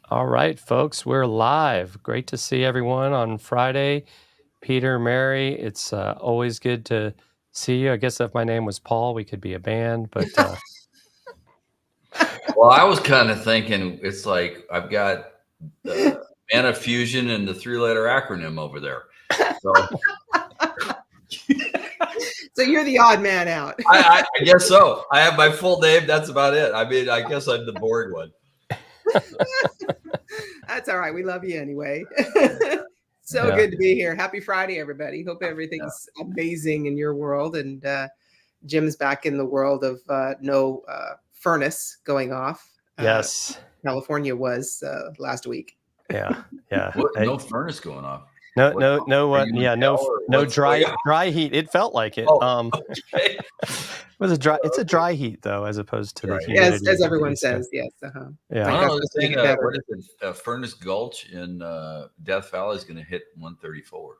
All right, folks, we're live. Great to see everyone on Friday. Peter, Mary, it's always good to see you. I guess if my name was Paul, we could be a band, but Well, I was kind of thinking it's like I've got the Mana Fusion and the 3-letter acronym over there. So So you're the odd man out. I guess so. I have my full name. That's about it. I mean, I guess I'm the boring one. That's all right. We love you anyway. So good to be here. Happy Friday, everybody. Hope everything's amazing in your world. And Jim's back in the world of no furnace going off. Yes. California was last week. Yeah. What, no furnace going off. No dry heat. It felt like it. Okay. It's a dry heat though, as opposed to the humidity. Yes, as everyone says. Yes. Yeah. I was saying, what is it? Furnace Gulch in Death Valley is going to hit 134.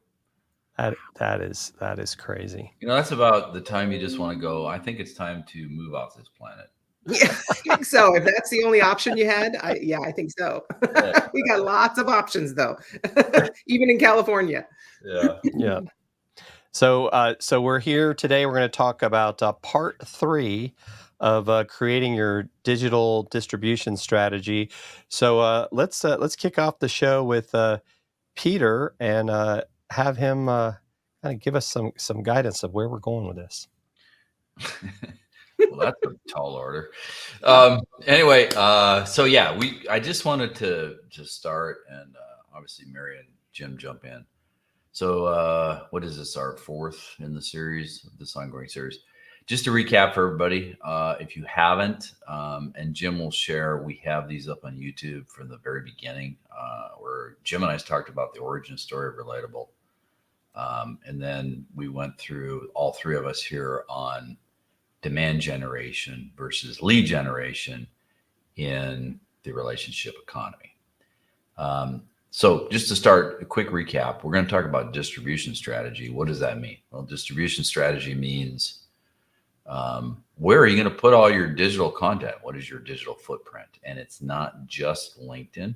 That is crazy. You know, that's about the time you just want to go. I think it's time to move off this planet. Yeah, I think so. If that's the only option you had, I think so. We got lots of options though, even in California. Yeah. So we're here today. We're going to talk about part 3 of creating your digital distribution strategy. So let's kick off the show with Peter and have him kind of give us some guidance of where we're going with this. Well, that's a tall order. Anyway, so yeah, I just wanted to start, and obviously Mary and Jim jump in. So what is this, our 4th in the series, this ongoing series? Just to recap for everybody, if you haven't, and Jim will share, we have these up on YouTube from the very beginning, where Jim and I talked about the origin story of Relatable. And then we went through, all 3 of us here, on demand generation versus lead generation in the relationship economy. So just to start, a quick recap, we're going to talk about distribution strategy. What does that mean? Well, distribution strategy means where are you going to put all your digital content? What is your digital footprint? And it's not just LinkedIn.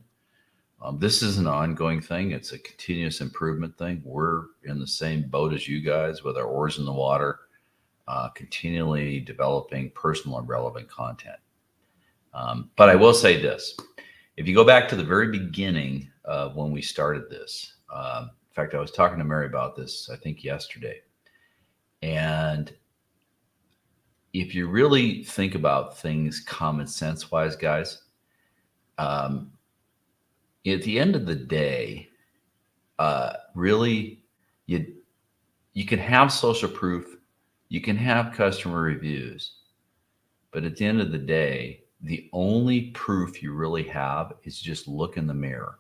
This is an ongoing thing. It's a continuous improvement thing. We're in the same boat as you guys with our oars in the water. Continually developing personal and relevant content. But I will say this, if you go back to the very beginning of when we started this, in fact, I was talking to Mary about this, I think yesterday. And if you really think about things common sense wise, guys, at the end of the day, really, you can have social proof. You can have customer reviews, but at the end of the day, the only proof you really have is just look in the mirror.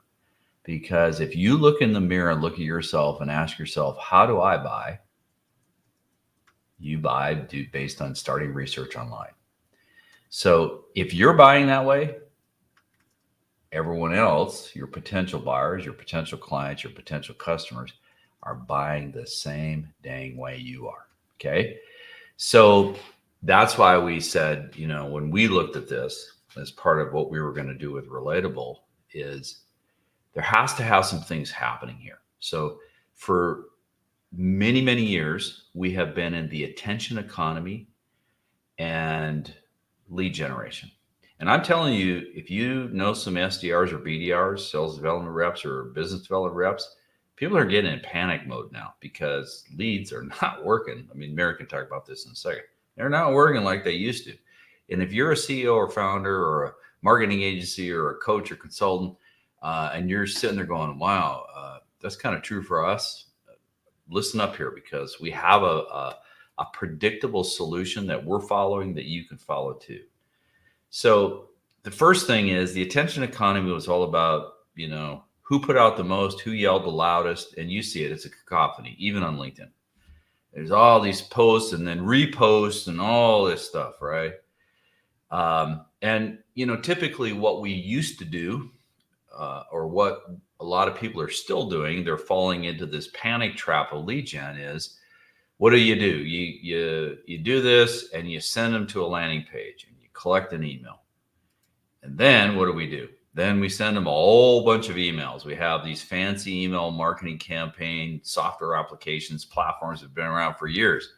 Because if you look in the mirror and look at yourself and ask yourself, how do I buy? You buy based on starting research online. So if you're buying that way, everyone else, your potential buyers, your potential clients, your potential customers are buying the same dang way you are. Okay. So that's why we said, when we looked at this as part of what we were going to do with Relatable, is there has to have some things happening here. So for many, many years, we have been in the attention economy and lead generation. And I'm telling you, if you know some SDRs or BDRs, sales development reps or business development reps, people are getting in panic mode now because leads are not working. I mean, Mary can talk about this in a second. They're not working like they used to. And if you're a CEO or founder or a marketing agency or a coach or consultant, and you're sitting there going, wow, that's kind of true for us, listen up here, because we have a predictable solution that we're following that you can follow too. So the first thing is the attention economy was all about, who put out the most, who yelled the loudest, and you see it, it's a cacophony, even on LinkedIn. There's all these posts and then reposts and all this stuff, right? And, typically what we used to do, or what a lot of people are still doing, they're falling into this panic trap of lead gen is, what do? You do this and you send them to a landing page and you collect an email. And then what do? Then we send them a whole bunch of emails. We have these fancy email marketing campaign software applications, platforms that have been around for years.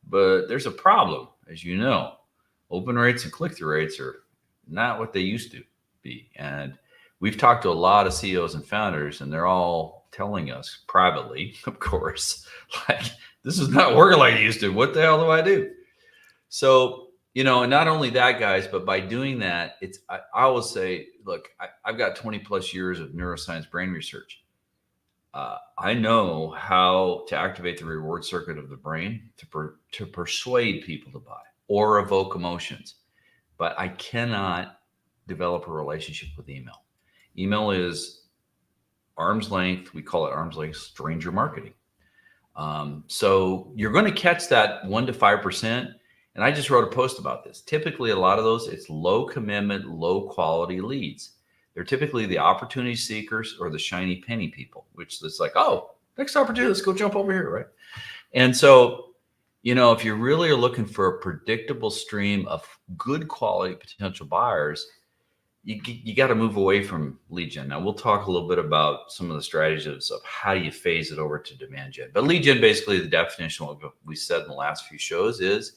But there's a problem, as you know. Open rates and click-through rates are not what they used to be. And we've talked to a lot of CEOs and founders, and they're all telling us privately, of course, like, this is not working like it used to. What the hell do I do? So, and not only that, guys, but by doing that, I always say, look, I've got 20 plus years of neuroscience brain research. I know how to activate the reward circuit of the brain to persuade people to buy or evoke emotions, but I cannot develop a relationship with email. Email is arm's length. We call it arm's length stranger marketing. So you're going to catch that 1 to 5%. And I just wrote a post about this. Typically, a lot of those, it's low commitment, low quality leads. They're typically the opportunity seekers or the shiny penny people, which is like, oh, next opportunity, let's go jump over here, right? And so, if you really are looking for a predictable stream of good quality potential buyers, you got to move away from lead gen. Now, we'll talk a little bit about some of the strategies of how you phase it over to demand gen. But lead gen, basically, the definition of what we said in the last few shows is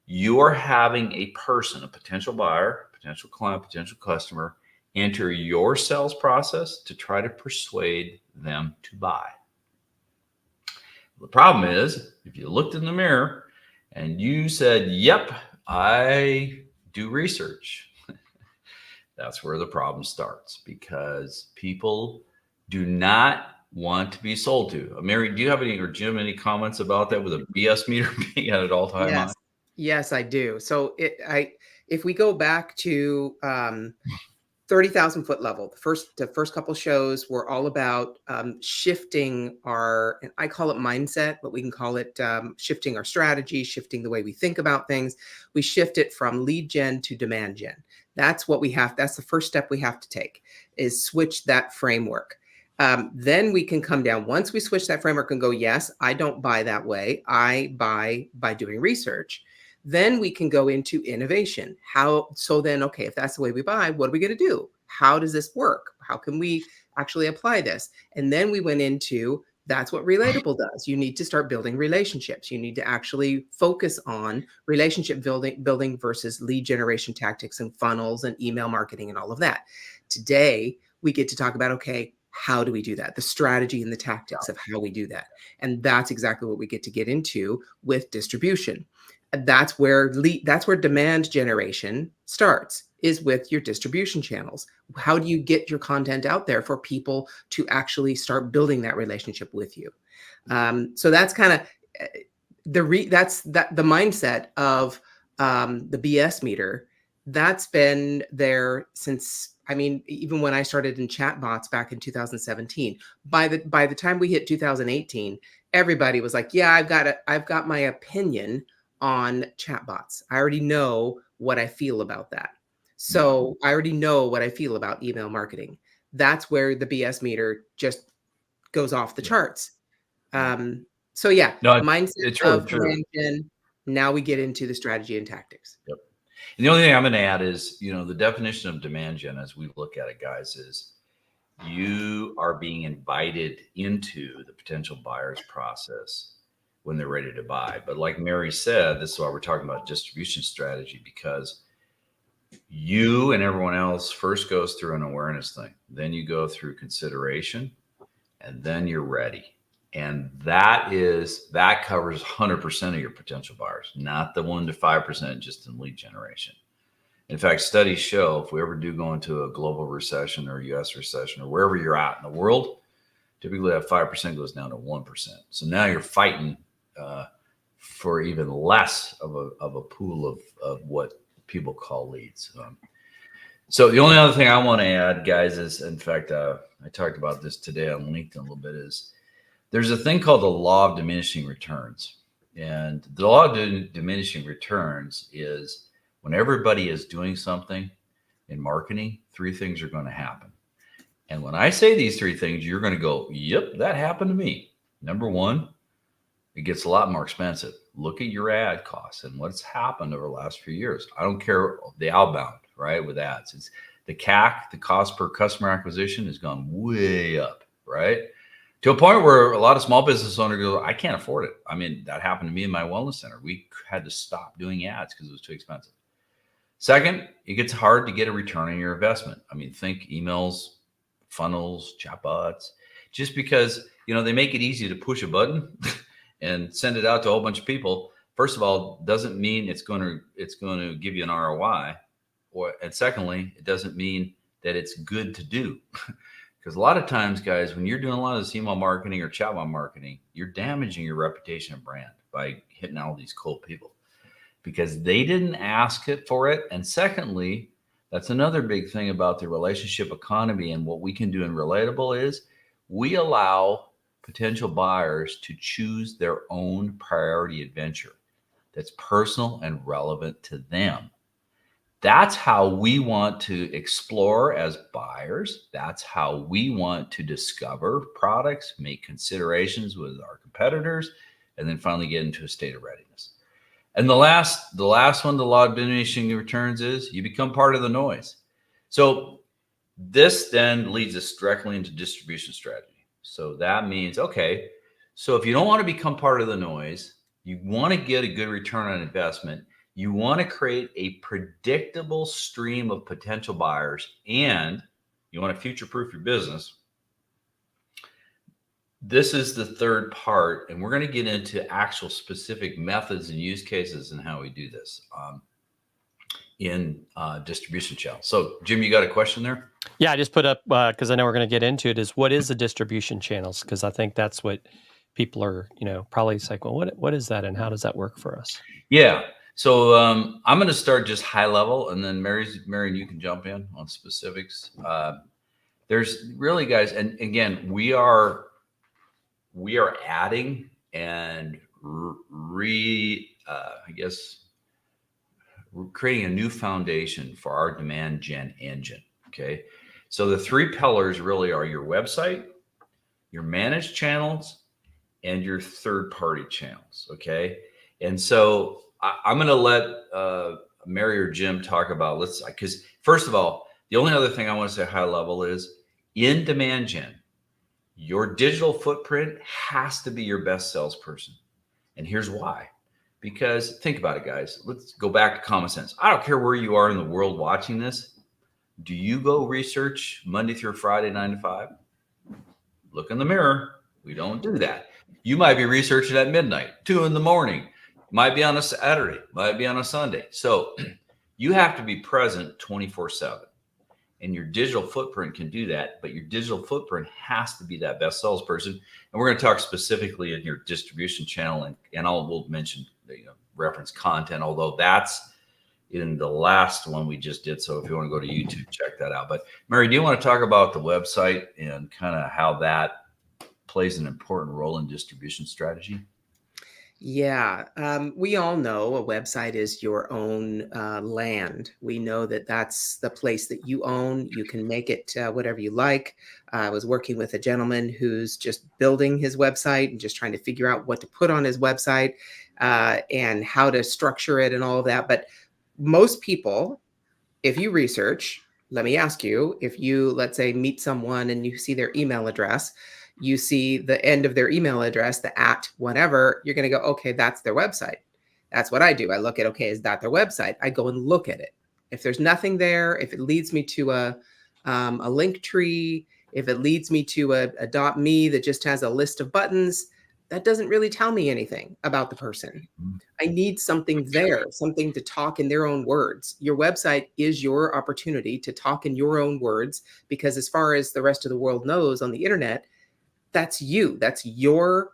you are having a person, a potential buyer, potential client, potential customer, enter your sales process to try to persuade them to buy. The problem is, if you looked in the mirror and you said, yep, I do research, that's where the problem starts, because people do not want to be sold to. Mary, do you have any, or Jim, any comments about that with a BS meter being at an all-time high? Yes, I do. So if we go back to 30,000 foot level, the first couple shows were all about shifting our, and I call it mindset, but we can call it shifting our strategy, shifting the way we think about things. We shift it from lead gen to demand gen. That's what we have. That's the first step we have to take, is switch that framework. Then we can come down. Once we switch that framework and go, yes, I don't buy that way. I buy by doing research. Then we can go into innovation. Okay, if that's the way we buy, what are we going to do? How does this work? How can we actually apply this? And then we went into, that's what Relatable does. You need to start building relationships. You need to actually focus on relationship building versus lead generation tactics and funnels and email marketing and all of that. Today, we get to talk about, okay, how do we do that? The strategy and the tactics of how we do that. And that's exactly what we get into with distribution. That's where demand generation starts, is with your distribution channels. How do you get your content out there for people to actually start building that relationship with you? So that's kind of the mindset of the BS meter. That's been there since, even when I started in chatbots back in 2017. By the time we hit 2018, everybody was like, yeah, I've got my opinion on chatbots. I already know what I feel about that. So I already know what I feel about email marketing. That's where the BS meter just goes off the charts. So yeah, mindset of demand gen. Now we get into the strategy and tactics. Yep. And the only thing I'm going to add is, the definition of demand gen, as we look at it, guys, is you are being invited into the potential buyer's process when they're ready to buy. But like Mary said, this is why we're talking about distribution strategy, because you and everyone else first goes through an awareness thing. Then you go through consideration, and then you're ready. And that covers 100% of your potential buyers, not the 1 to 5% just in lead generation. In fact, studies show if we ever do go into a global recession or US recession or wherever you're at in the world, typically that 5% goes down to 1%. So now you're fighting for even less of a pool of what people call leads. So the only other thing I want to add, guys, is, in fact, I talked about this today on LinkedIn a little bit, is there's a thing called the law of diminishing returns. And the law of diminishing returns is when everybody is doing something in marketing, 3 things are going to happen. And when I say these 3 things, you're going to go, yep, that happened to me. Number 1, it gets a lot more expensive. Look at your ad costs and what's happened over the last few years. I don't care the outbound, right, with ads. The CAC, the cost per customer acquisition, has gone way up, right? To a point where a lot of small business owners go, I can't afford it. I mean, that happened to me in my wellness center. We had to stop doing ads because it was too expensive. Second, it gets hard to get a return on your investment. I mean, think emails, funnels, chatbots, just because, they make it easy to push a button and send it out to a whole bunch of people. First of all, doesn't mean it's going to give you an ROI. And secondly, it doesn't mean that it's good to do. Because a lot of times, guys, when you're doing a lot of this email marketing or chatbot marketing, you're damaging your reputation and brand by hitting all these cold people because they didn't ask it for it. And secondly, that's another big thing about the relationship economy and what we can do in Relatable is we allow potential buyers to choose their own priority adventure that's personal and relevant to them. That's how we want to explore as buyers. That's how we want to discover products, make considerations with our competitors, and then finally get into a state of readiness. And the last one, the law of diminishing returns, is you become part of the noise. So this then leads us directly into distribution strategy. So that means, okay, so if you don't want to become part of the noise, you want to get a good return on investment, you want to create a predictable stream of potential buyers, and you want to future-proof your business. This is the third part, and we're going to get into actual specific methods and use cases and how we do this in distribution channels. So, Jim, you got a question there? Yeah, I just put up, because I know we're going to get into it, is what is the distribution channels? Because I think that's what people are, probably like, well, what is that and how does that work for us? Yeah. So I'm going to start just high level, and then Marion, you can jump in on specifics. There's really, guys, and again, we are adding and we're creating a new foundation for our demand gen engine. Okay. So the three pillars really are your website, your managed channels, and your third party channels. Okay. And so I'm going to let Mary or Jim talk about, because first of all, the only other thing I want to say high level is in demand gen, your digital footprint has to be your best salesperson. And here's why. Because think about it, guys. Let's go back to common sense. I don't care where you are in the world watching this. Do you go research Monday through Friday, 9 to 5? Look in the mirror. We don't do that. You might be researching at midnight, 2 in the morning. Might be on a Saturday, might be on a Sunday. So you have to be present 24/7. And your digital footprint can do that, but your digital footprint has to be that best salesperson. And we're going to talk specifically in your distribution channel, and we'll mention reference content, although that's in the last one we just did. So if you want to go to YouTube, check that out. But Mary, do you want to talk about the website and kind of how that plays an important role in distribution strategy? Yeah, we all know a website is your own land. We know that that's the place that you own. You can make it whatever you like. I was working with a gentleman who's just building his website and just trying to figure out what to put on his website and how to structure it and all of that. But most people, if you research, let me ask you, if you, let's say, meet someone and you see their email address, you see the end of their email address, the at whatever, you're going to go, okay, that's their website. That's what I do. I look at, okay, is that their website? I go and look at it. If there's nothing there, if it leads me to a link tree, if it leads me to a .me that just has a list of buttons, that doesn't really tell me anything about the person. I need something there, something to talk in their own words. Your website is your opportunity to talk in your own words, because as far as the rest of the world knows on the internet, that's you. That's your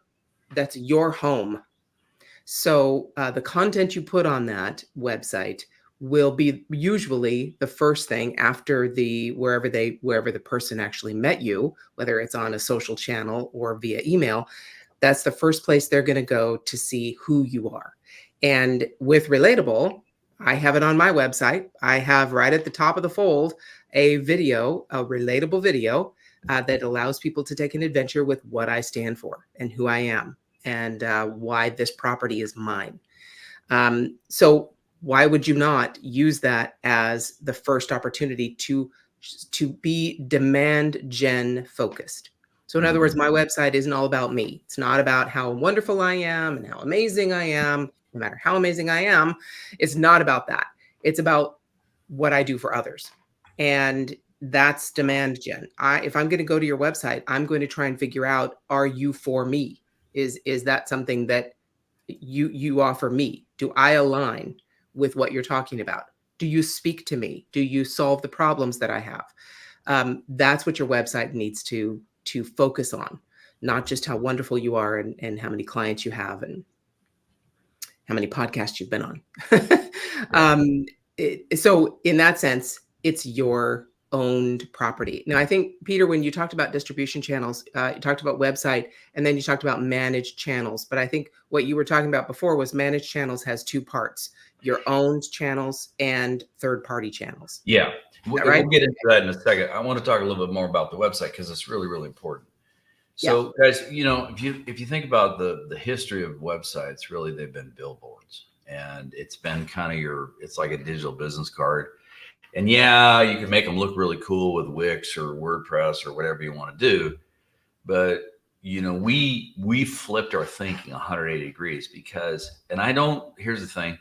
home. So the content you put on that website will be usually the first thing after wherever the person actually met you, whether it's on a social channel or via email. That's the first place they're going to go to see who you are. And with Relatable, I have it on my website. I have right at the top of the fold a relatable video that allows people to take an adventure with what I stand for and who I am and why this property is mine. So why would you not use that as the first opportunity to be demand gen focused? So in other words, my website isn't all about me. It's not about how wonderful I am and how amazing I am. No matter how amazing I am, it's not about that. It's about what I do for others. And that's demand gen. If I'm going to go to your website, I'm going to try and figure out, are you for me? Is that something that you offer me? Do I align with what you're talking about? Do you speak to me? Do you solve the problems that I have? That's what your website needs to focus on, not just how wonderful you are and how many clients you have and how many podcasts you've been on. So in that sense, it's your owned property. Now, I think, Peter, when you talked about distribution channels, you talked about website, and then you talked about managed channels. But I think what you were talking about before was managed channels has two parts: your owned channels and third-party channels. Yeah. Is that right? We'll get into that in a second. I want to talk a little bit more about the website because it's really, really important. Yeah. So, guys, if you think about the history of websites, really they've been billboards, and it's been kind of it's like a digital business card. And yeah, you can make them look really cool with Wix or WordPress or whatever you want to do, but we flipped our thinking 180 degrees because, and here's the thing,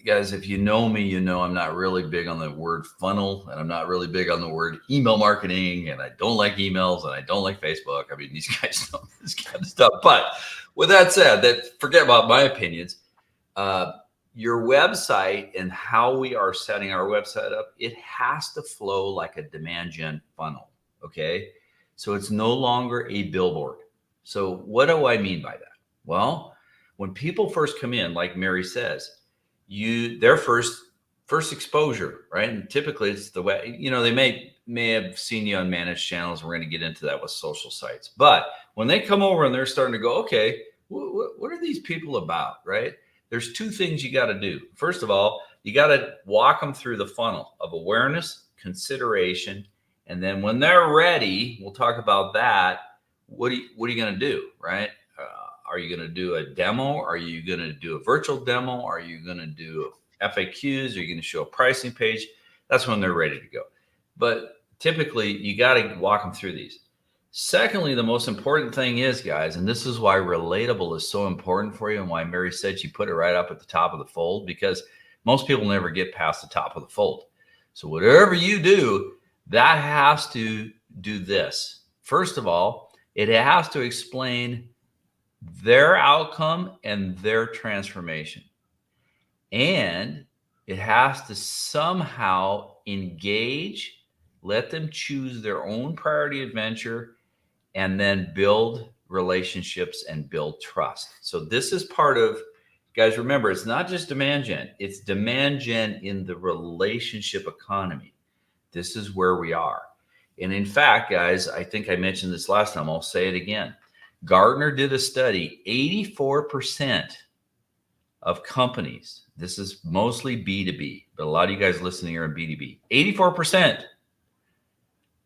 guys, if you know me, I'm not really big on the word funnel, and I'm not really big on the word email marketing, and I don't like emails, and I don't like Facebook. I mean, these guys know this kind of stuff. But with that said, forget about my opinions. Your website and how we are setting our website up, it has to flow like a demand gen funnel. Okay. So it's no longer a billboard. So what do I mean by that? Well, when people first come in, like Mary says, their first exposure, right? And typically it's the way, they may have seen you on managed channels. We're going to get into that with social sites. But when they come over and they're starting to go, okay, what are these people about, right? There's two things you got to do. First of all, you got to walk them through the funnel of awareness, consideration, and then when they're ready, we'll talk about that. What are you going to do, right? Are you going to do a demo? Are you going to do a virtual demo? Are you going to do FAQs? Are you going to show a pricing page? That's when they're ready to go. But typically, you got to walk them through these. Secondly, the most important thing is, guys, and this is why Relatable is so important for you and why Mary said she put it right up at the top of the fold, because most people never get past the top of the fold. So whatever you do, that has to do this. First of all, it has to explain their outcome and their transformation. And it has to somehow engage, let them choose their own priority adventure, and then build relationships and build trust. So this is part of, guys, remember, it's not just demand gen, it's demand gen in the relationship economy. This is where we are. And in fact, guys, I think I mentioned this last time, I'll say it again. Gartner did a study, 84% of companies, this is mostly B2B, but a lot of you guys listening are in B2B, 84%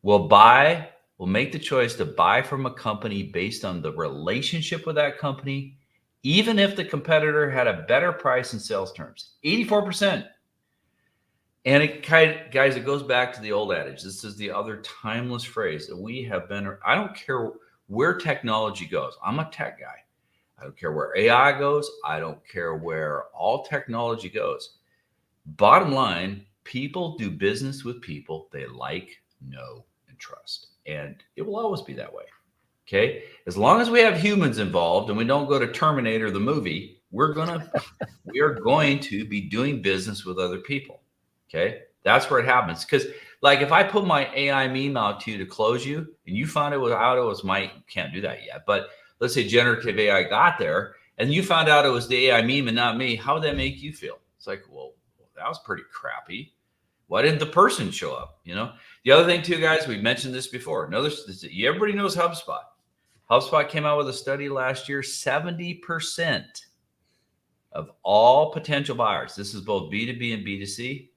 will make the choice to buy from a company based on the relationship with that company, even if the competitor had a better price in sales terms. 84%. And it goes back to the old adage. This is the other timeless phrase that we have been. I don't care where technology goes. I'm a tech guy. I don't care where AI goes. I don't care where all technology goes. Bottom line, people do business with people they like, know, and trust. And it will always be that way. Okay. As long as we have humans involved and we don't go to Terminator the movie, we are going to be doing business with other people. Okay. That's where it happens. Because like if I put my AI meme out to you to close you and you found out it was can't do that yet, but let's say generative AI got there and you found out it was the AI meme and not me, how would that make you feel? It's like, well, that was pretty crappy. Why didn't the person show up? The other thing too, guys, we mentioned this before. Everybody knows HubSpot. HubSpot came out with a study last year, 70% of all potential buyers, this is both B2B and B2C,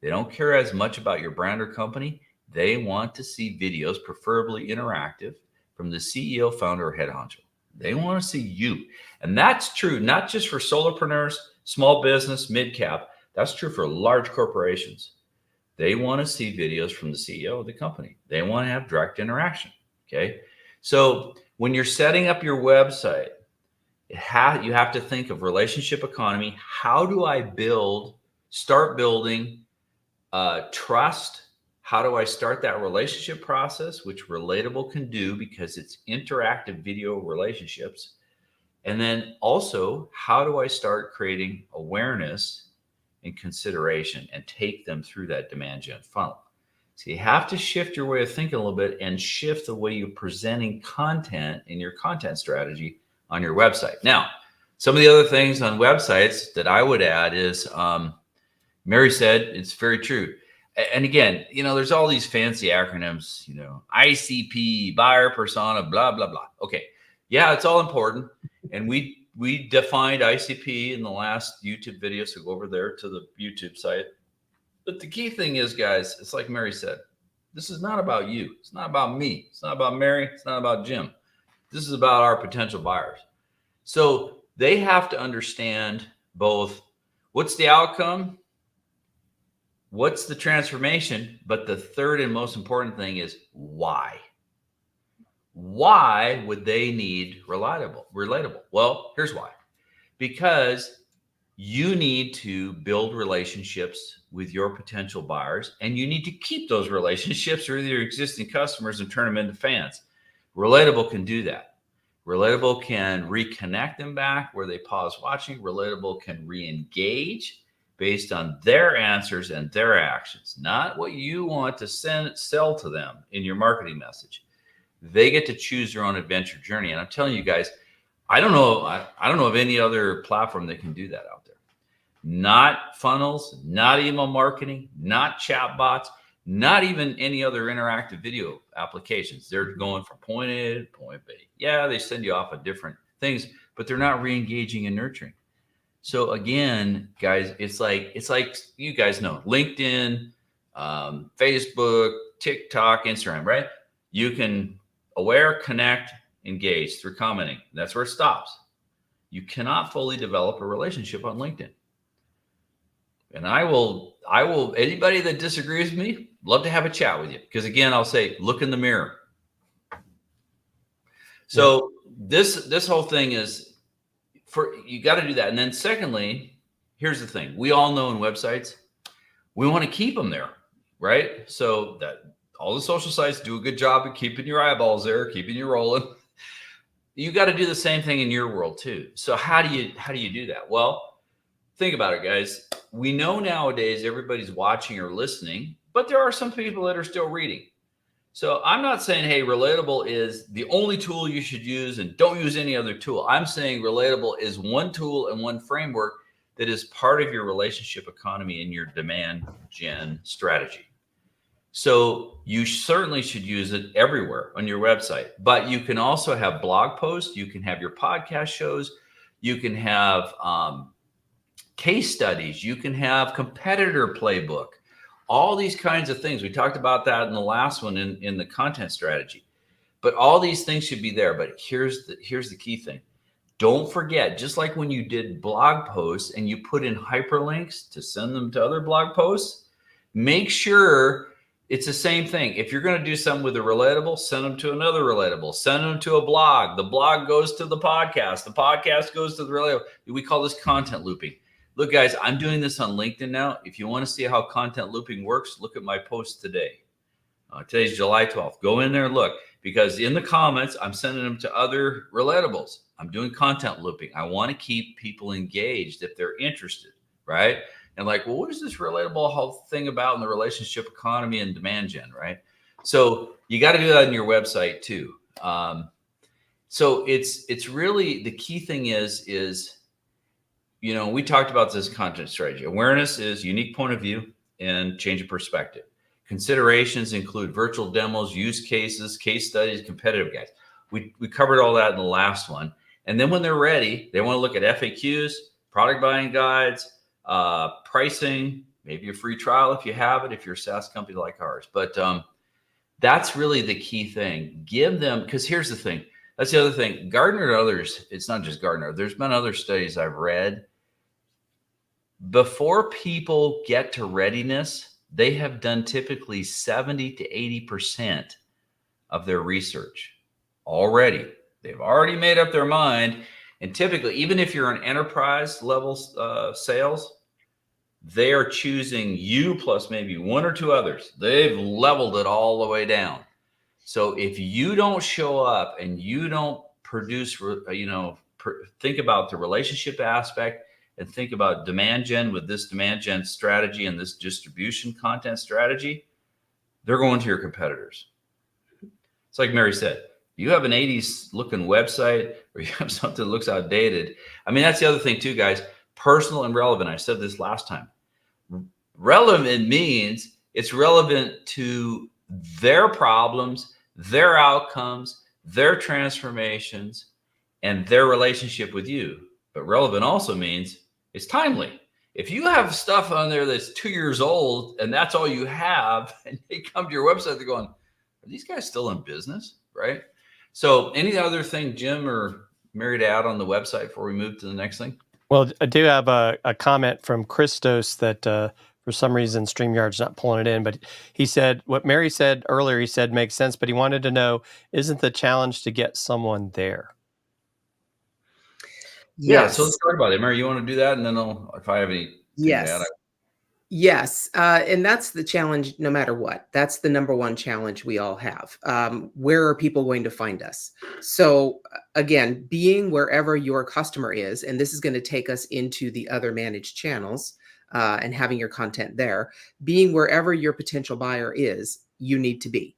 they don't care as much about your brand or company. They want to see videos, preferably interactive, from the CEO, founder, or head honcho. They want to see you. And that's true, not just for solopreneurs, Small business, mid-cap, that's true for large corporations. They want to see videos from the CEO of the company. They want to have direct interaction. Okay. So when you're setting up your website, you have to think of relationship economy. How do I start building trust? How do I start that relationship process, which Relatable can do because it's interactive video relationships? And then also, how do I start creating awareness and consideration and take them through that demand gen funnel? So you have to shift your way of thinking a little bit and shift the way you're presenting content in your content strategy on your website. Now, some of the other things on websites that I would add is, Mary said, it's very true. And again, there's all these fancy acronyms, ICP, buyer persona, blah, blah, blah. Okay. Yeah, it's all important. And we defined ICP in the last YouTube video. So go over there to the YouTube site. But the key thing is, guys, it's like Mary said, this is not about you. It's not about me. It's not about Mary. It's not about Jim. This is about our potential buyers. So they have to understand both what's the outcome, what's the transformation, but the third and most important thing is why. Why would they need Relatable? Well, here's why. Because you need to build relationships with your potential buyers, and you need to keep those relationships with your existing customers and turn them into fans. Relatable can do that. Relatable can reconnect them back where they pause watching. Relatable can re-engage based on their answers and their actions, not what you want to sell to them in your marketing message. They get to choose their own adventure journey. And I'm telling you guys, I don't know of any other platform that can do that out there. Not funnels, not email marketing, not chat bots, not even any other interactive video applications. They're going from point A to point B. Yeah, they send you off of different things, but they're not re-engaging and nurturing. So again, guys, it's like you guys know, LinkedIn, Facebook, TikTok, Instagram, right? You can aware, connect, engage through commenting. That's where it stops. You cannot fully develop a relationship on LinkedIn. And I will, anybody that disagrees with me, love to have a chat with you. Because again, I'll say, look in the mirror. So this whole thing is you got to do that. And then secondly, here's the thing. We all know in websites, we want to keep them there, right? So that all the social sites do a good job of keeping your eyeballs there, keeping you rolling. You got to do the same thing in your world too. So how do you do that? Well, think about it, guys. We know nowadays everybody's watching or listening, but there are some people that are still reading. So I'm not saying, hey, Relatable is the only tool you should use and don't use any other tool. I'm saying Relatable is one tool and one framework that is part of your relationship economy and your demand gen strategy. So you certainly should use it everywhere on your website, but you can also have blog posts. You can have your podcast shows. You can have case studies. You can have competitor playbook, all these kinds of things. We talked about that in the last one in the content strategy, but all these things should be there. But here's the key thing. Don't forget, just like when you did blog posts and you put in hyperlinks to send them to other blog posts, make sure it's the same thing. If you're going to do something with a Relatable, send them to another Relatable, send them to a blog. The blog goes to the podcast. The podcast goes to the Relatable. We call this content looping. Look, guys, I'm doing this on LinkedIn now. If you want to see how content looping works, look at my post today. Today's July 12th. Go in there and look, because in the comments, I'm sending them to other Relatables. I'm doing content looping. I want to keep people engaged if they're interested, right? And like, well, what is this Relatable whole thing about in the relationship economy and demand gen, right? So you got to do that on your website too. So it's really, the key thing is, we talked about this content strategy. Awareness is unique point of view and change of perspective. Considerations include virtual demos, use cases, case studies, competitive guides. We covered all that in the last one. And then when they're ready, they want to look at FAQs, product buying guides, pricing, maybe a free trial if you have it, if you're a SaaS company like ours. But that's really the key thing. Give them, because here's the thing. That's the other thing. Gartner and others, it's not just Gartner. There's been other studies I've read. before people get to readiness, they have done typically 70 to 80% of their research already. They've already made up their mind. And typically, even if you're an enterprise level sales, they are choosing you plus maybe one or two others. They've leveled it all the way down. So if you don't show up and you don't produce, think about the relationship aspect and think about demand gen with this demand gen strategy and this distribution content strategy, they're going to your competitors. It's like Mary said, you have an 80s looking website or you have something that looks outdated. I mean, that's the other thing too, guys. Personal and relevant. I said this last time. Relevant means it's relevant to their problems, their outcomes, their transformations, and their relationship with you. But relevant also means it's timely. If you have stuff on there that's 2 years old and that's all you have, and they come to your website, they're going, are these guys still in business? Right? So any other thing, Jim or Mary, to add on the website before we move to the next thing? Well, I do have a comment from Christos that for some reason StreamYard's not pulling it in, but he said what Mary said earlier, he said makes sense, but he wanted to know, isn't the challenge to get someone there? Yes. Yeah, so let's talk about it. Mary, you want to do that? And then if I have anything to add. Yes. And that's the challenge no matter what. That's the number one challenge we all have. Where are people going to find us? So again, being wherever your customer is, and this is going to take us into the other managed channels and having your content there, being wherever your potential buyer is, you need to be.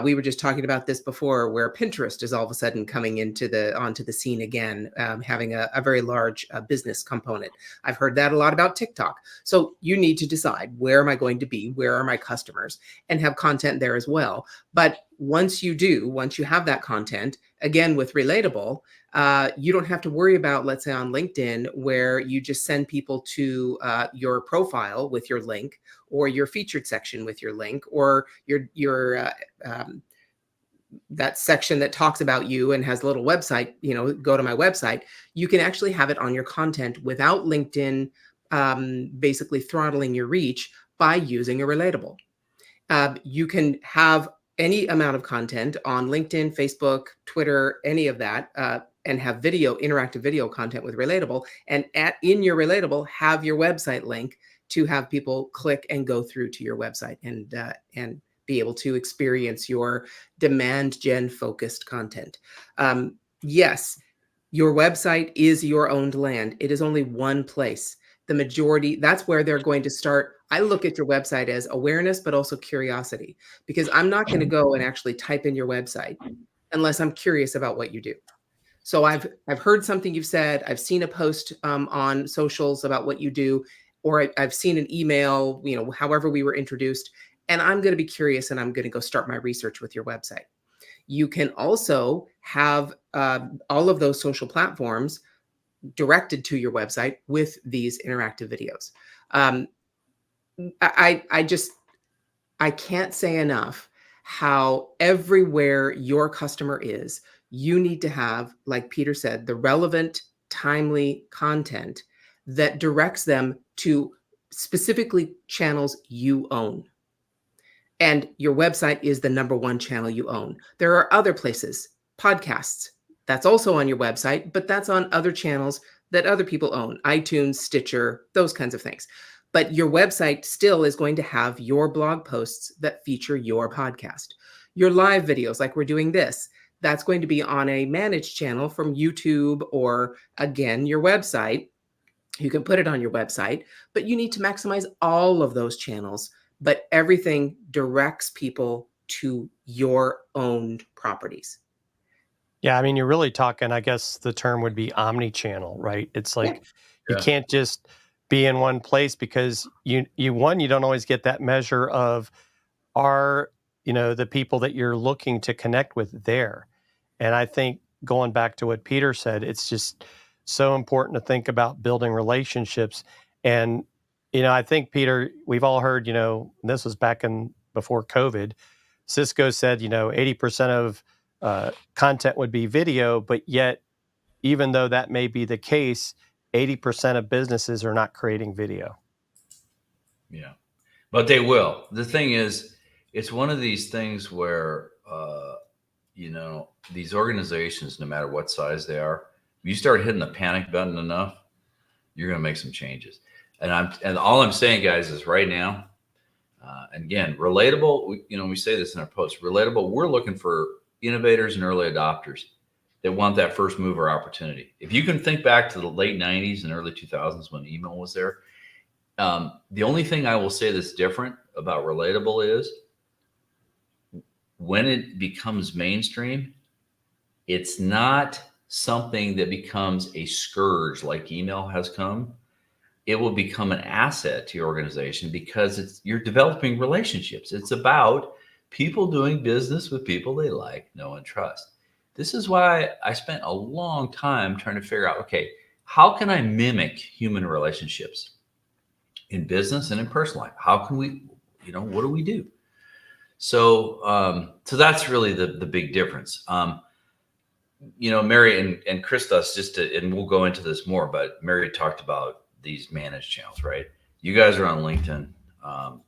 We were just talking about this before, where Pinterest is all of a sudden coming onto the scene again, having a very large business component. I've heard that a lot about TikTok. So you need to decide, where am I going to be? Where are my customers? And have content there as well. But once you have that content, again, with Relatable, you don't have to worry about, let's say on LinkedIn, where you just send people to your profile with your link, or your featured section with your link, or your that section that talks about you and has a little website, go to my website. You can actually have it on your content without LinkedIn basically throttling your reach by using a Relatable. You can have any amount of content on LinkedIn, Facebook, Twitter, any of that, and have interactive video content with Relatable. And in your Relatable, have your website link to have people click and go through to your website and be able to experience your demand gen focused content. Yes, your website is your owned land. It is only one place. The majority, that's where they're going to start. I look at your website as awareness, but also curiosity, because I'm not going to go and actually type in your website unless I'm curious about what you do. So I've heard something you've said. I've seen a post on socials about what you do, or I've seen an email, however we were introduced, and I'm going to be curious and I'm going to go start my research with your website. You can also have all of those social platforms directed to your website with these interactive videos. I can't say enough how everywhere your customer is, you need to have, like Peter said, the relevant, timely content that directs them to specifically channels you own. And your website is the number one channel you own. There are other places, podcasts, that's also on your website, but that's on other channels that other people own, iTunes, Stitcher, those kinds of things. But your website still is going to have your blog posts that feature your podcast. Your live videos, like we're doing this, that's going to be on a managed channel from YouTube or, again, your website. You can put it on your website, but you need to maximize all of those channels. But everything directs people to your owned properties. Yeah, I mean, you're really talking, I guess the term would be omni-channel, right? It's like you can't just be in one place, because you don't always get that measure of, are the people that you're looking to connect with there. And I think, going back to what Peter said, it's just so important to think about building relationships. And I think, Peter, we've all heard, this was back before COVID, Cisco said 80% of content would be video, but yet, even though that may be the case, 80% of businesses are not creating video. Yeah, but they will. The thing is, it's one of these things where, these organizations, no matter what size they are, if you start hitting the panic button enough, you're going to make some changes. And all I'm saying, guys, is right now, and again, Relatable, we say this in our post, Relatable, we're looking for innovators and early adopters that want that first mover opportunity. If you can think back to the late 90s and early 2000s when email was there, the only thing I will say that's different about Relatable is when it becomes mainstream, it's not something that becomes a scourge like email has come. It will become an asset to your organization because you're developing relationships. It's about people doing business with people they like, know, and trust. This is why I spent a long time trying to figure out, okay, how can I mimic human relationships in business and in personal life? How can we, what do we do? So that's really the big difference. Mary and Christos, and we'll go into this more, but Mary talked about these managed channels, right? You guys are on LinkedIn.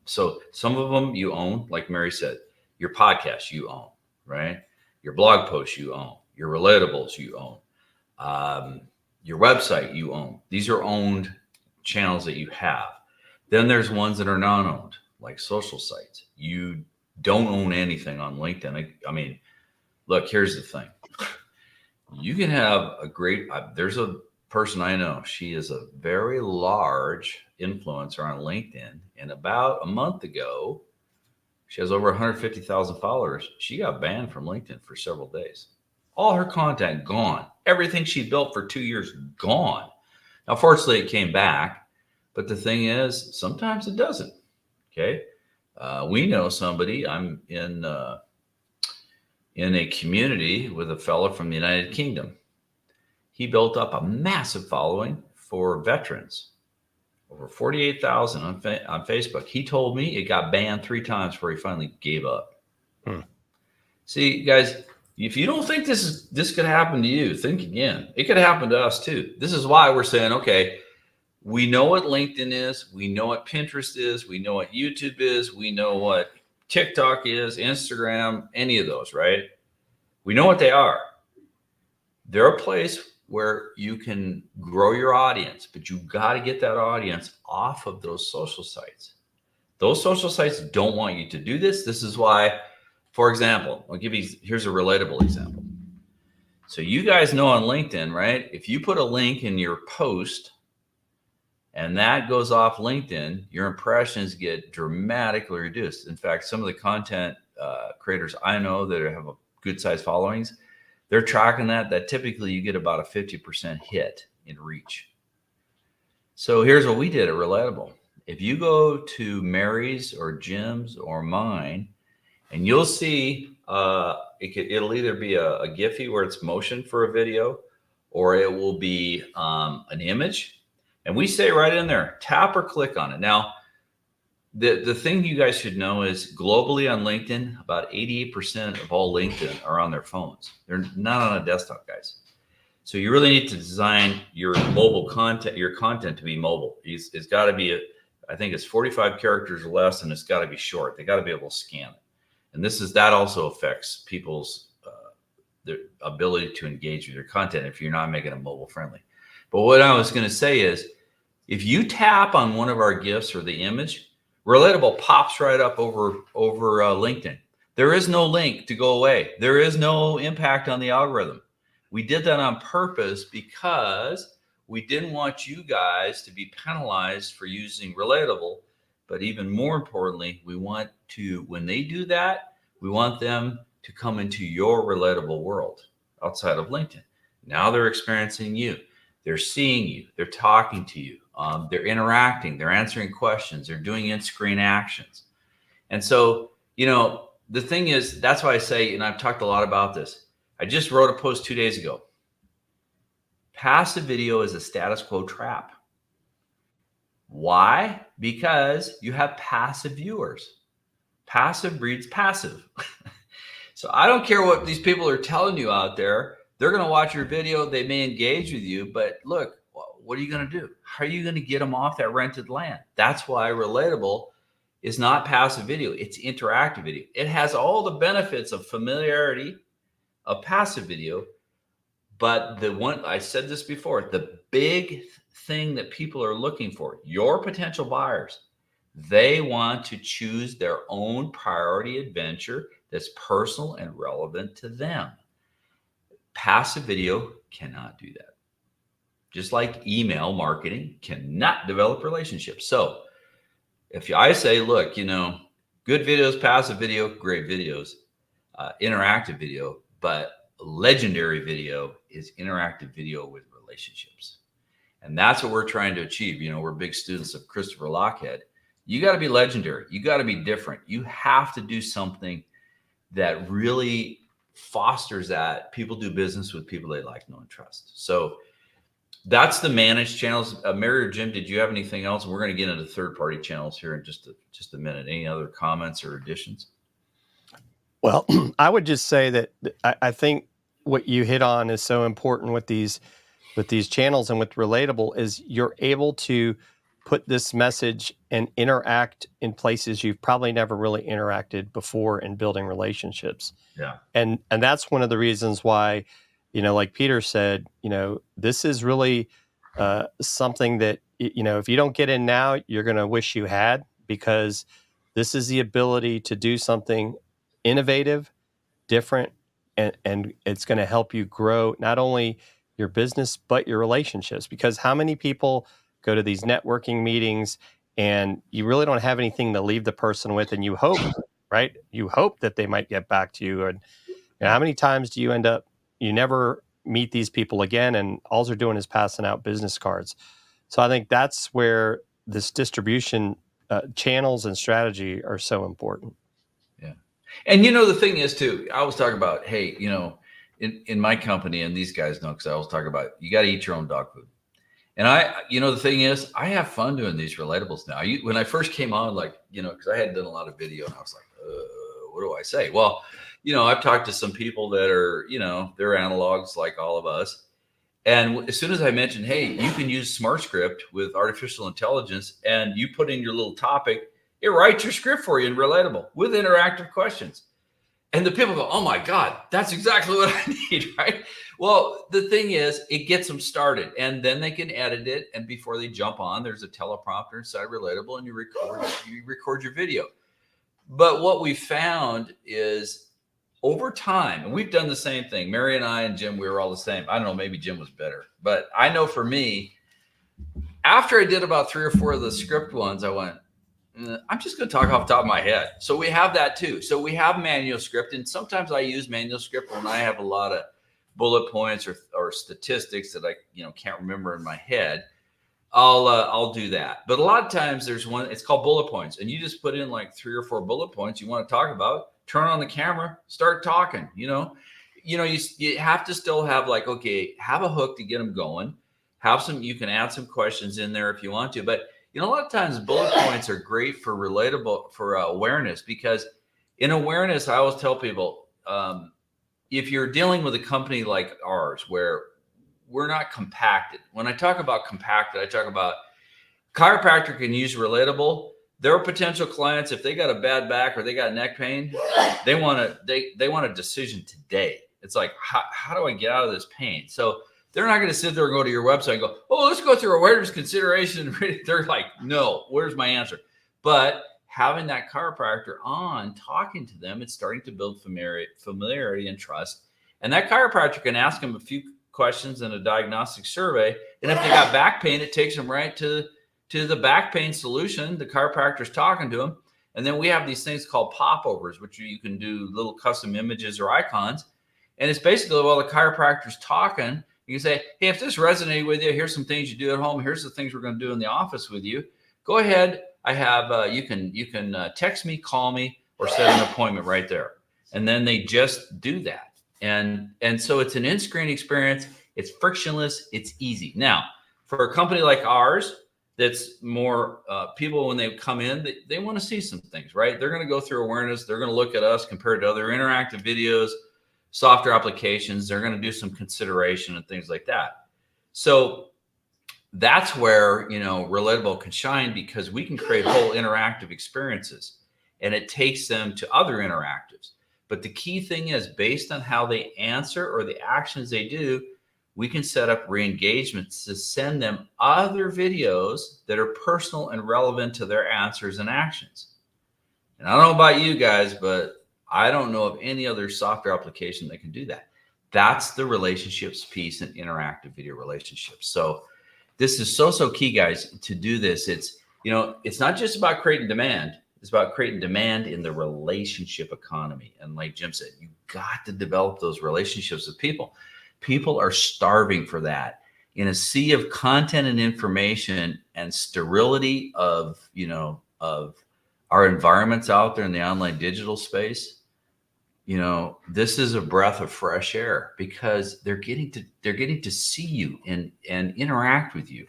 So some of them you own, like Mary said, your podcast you own, right? Your blog posts you own, your relatables you own, your website you own. These are owned channels that you have. Then there's ones that are non-owned, like social sites. You don't own anything on LinkedIn. I mean, look, here's the thing. You can have there's a person I know, she is a very large influencer on LinkedIn. And about a month ago, she has over 150,000 followers. She got banned from LinkedIn for several days. All her content gone. Everything she built for 2 years gone. Now, fortunately, it came back. But the thing is, sometimes it doesn't. Okay. We know somebody. I'm in a community with a fellow from the United Kingdom. He built up a massive following for veterans, over 48,000 on Facebook. He told me it got banned 3 times before he finally gave up. See, guys, if you don't think this could happen to you, think again. It could happen to us too. This is why we're saying, okay, we know what LinkedIn is. We know what Pinterest is. We know what YouTube is. We know what TikTok is, Instagram, any of those, right? We know what they are. They're a place where you can grow your audience, but you got to get that audience off of those social sites. Those social sites don't want you to do this. This is why, for example, here's a relatable example. So you guys know on LinkedIn, right? If you put a link in your post and that goes off LinkedIn, your impressions get dramatically reduced. In fact, some of the content creators I know that have a good sized followings, they're tracking that typically you get about a 50% hit in reach. So here's what we did at Relatable. If you go to Mary's or Jim's or mine, and you'll see it'll either be a Giphy where it's motion for a video, or it will be an image. And we say right in there, tap or click on it. Now, the thing you guys should know is globally on LinkedIn, about 88% of all LinkedIn are on their phones. They're not on a desktop, guys. So you really need to design your mobile content, your content to be mobile. It's got to be, I think it's 45 characters or less, and it's got to be short. They got to be able to scan it. And that also affects people's their ability to engage with your content if you're not making it mobile friendly. But what I was going to say is, if you tap on one of our GIFs or the image, Relatable pops right up over LinkedIn. There is no link to go away. There is no impact on the algorithm. We did that on purpose because we didn't want you guys to be penalized for using Relatable. But even more importantly, we want to, when they do that, we want them to come into your Relatable world outside of LinkedIn. Now they're experiencing you. They're seeing you. They're talking to you. They're interacting. They're answering questions. They're doing in-screen actions. And so, the thing is, that's why I say, and I've talked a lot about this. I just wrote a post 2 days ago. Passive video is a status quo trap. Why? Because you have passive viewers. Passive breeds passive. So I don't care what these people are telling you out there. They're going to watch your video. They may engage with you, but look, what are you going to do? How are you going to get them off that rented land? That's why Relatable is not passive video. It's interactive video. It has all the benefits of familiarity of passive video. But the one, I said this before, the big thing that people are looking for, your potential buyers, they want to choose their own priority adventure that's personal and relevant to them. Passive video cannot do that. Just like email marketing cannot develop relationships. So if I say, look, good videos, passive video, great videos, interactive video, but legendary video is interactive video with relationships. And that's what we're trying to achieve. We're big students of Christopher Lochhead. You got to be legendary. You got to be different. You have to do something that really fosters that people do business with people they like, know, and trust. So that's the managed channels. Mary or Jim, did you have anything else? We're going to get into third-party channels here in just a minute. Any other comments or additions? Well, I would just say that I think what you hit on is so important with these channels and with Relatable is you're able to put this message and interact in places you've probably never really interacted before in building relationships. Yeah. And that's one of the reasons why, like Peter said, this is really something that, if you don't get in now, you're going to wish you had, because this is the ability to do something innovative, different, and it's going to help you grow not only your business, but your relationships. Because how many people go to these networking meetings and you really don't have anything to leave the person with, and you hope, right? You hope that they might get back to you. And how many times do you end up, you never meet these people again, and all they're doing is passing out business cards. So I think that's where this distribution channels and strategy are so important. Yeah. And the thing is too, I always talk about, hey, in my company, and these guys know, because I always talk about, you got to eat your own dog food. And the thing is, I have fun doing these relatables now. When I first came on, because I hadn't done a lot of video, and I was like, what do I say? Well, I've talked to some people that are, they're analogs like all of us. And as soon as I mentioned, hey, you can use SmartScript with artificial intelligence, and you put in your little topic, it writes your script for you in Relatable with interactive questions. And the people go, oh my God, that's exactly what I need, right? Well, the thing is, it gets them started, and then they can edit it. And before they jump on, there's a teleprompter inside Relatable, and you record your video. But what we found is over time, and we've done the same thing. Mary and I and Jim, we were all the same. I don't know, maybe Jim was better. But I know for me, after I did about 3 or 4 of the script ones, I went, I'm just going to talk off the top of my head. So we have that too. So we have manual script, and sometimes I use manual script when I have a lot of bullet points or statistics that I can't remember in my head. I'll do that. But a lot of times there's one, it's called bullet points, and you just put in like 3 or 4 bullet points you want to talk about, turn on the camera, start talking. You have to still have have a hook to get them going. You can add some questions in there if you want to, but a lot of times bullet points are great for Relatable, for awareness, because in awareness, I always tell people, if you're dealing with a company like ours, where we're not compacted. When I talk about compacted, I talk about chiropractor can use Relatable. Their potential clients, if they got a bad back or they got neck pain, they want a decision today. It's like, how do I get out of this pain? So they're not going to sit there and go to your website and go, oh, let's go through awareness, consideration. They're like, no, where's my answer? But having that chiropractor on, talking to them, it's starting to build familiarity and trust. And that chiropractor can ask them a few questions in a diagnostic survey. And if they got back pain, it takes them right to the back pain solution. The chiropractor's talking to them. And then we have these things called popovers, which you can do little custom images or icons. And it's basically while the chiropractor's talking, you can say, hey, if this resonated with you, here's some things you do at home. Here's the things we're going to do in the office with you. Go ahead. I have, you can text me, call me, or set an appointment right there. And then they just do that. And so it's an in-screen experience. It's frictionless. It's easy. Now, for a company like ours, that's more people, when they come in, they want to see some things, right? They're going to go through awareness. They're going to look at us compared to other interactive videos, software applications. They're going to do some consideration and things like that. So that's where, Relatable can shine, because we can create whole interactive experiences, and it takes them to other interactives. But the key thing is, based on how they answer or the actions they do, we can set up re-engagements to send them other videos that are personal and relevant to their answers and actions. And I don't know about you guys, but I don't know of any other software application that can do that. That's the relationships piece in interactive video relationships. So this is so key, guys, to do this. It's not just about creating demand. It's about creating demand in the relationship economy. And like Jim said, you got to develop those relationships with people. People are starving for that. In a sea of content and information and sterility of our environments out there in the online digital space, this is a breath of fresh air, because they're getting to see you and interact with you.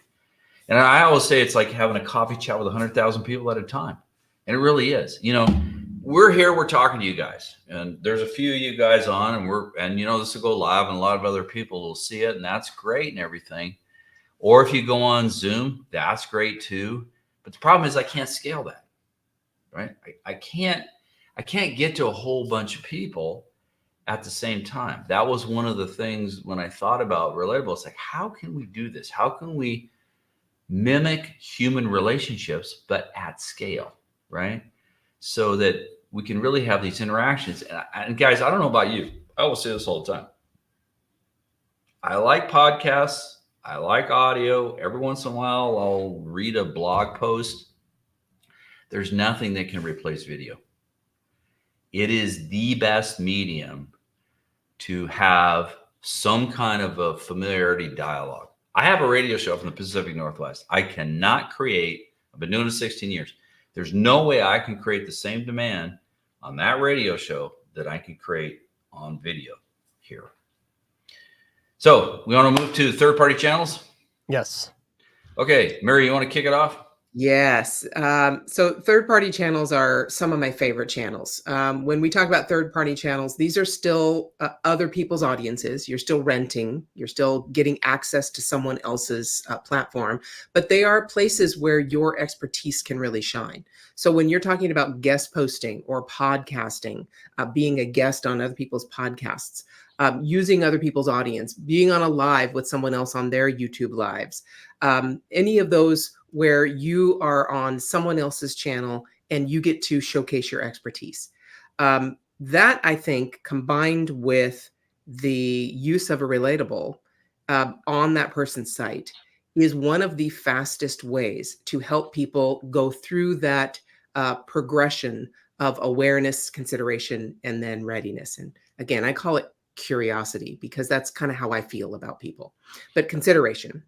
And I always say it's like having a coffee chat with 100,000 people at a time. And it really is. We're here, we're talking to you guys, and there's a few of you guys on, and this will go live, and a lot of other people will see it, and that's great and everything. Or if you go on Zoom, that's great too. But the problem is I can't scale that, right? I can't get to a whole bunch of people at the same time. That was one of the things when I thought about Relatable. It's like, how can we do this? How can we mimic human relationships, but at scale, right? So that we can really have these interactions. And guys, I don't know about you. I will say this all the time. I like podcasts. I like audio. Every once in a while, I'll read a blog post. There's nothing that can replace video. It is the best medium to have some kind of a familiarity dialogue. I have a radio show from the Pacific Northwest. I cannot create, I've been doing it 16 years. There's no way I can create the same demand on that radio show that I can create on video here. So we want to move to third-party channels? Yes. Okay, Mary, you want to kick it off? Yes. So third-party channels are some of my favorite channels. When we talk about third-party channels, these are still other people's audiences. You're still renting. You're still getting access to someone else's platform, but they are places where your expertise can really shine. So when you're talking about guest posting or podcasting, being a guest on other people's podcasts, using other people's audience, being on a live with someone else on their YouTube lives, any of those where you are on someone else's channel and you get to showcase your expertise. That, I think, combined with the use of a Relatable on that person's site, is one of the fastest ways to help people go through that progression of awareness, consideration, and then readiness. And again, I call it curiosity, because that's kind of how I feel about people. But consideration.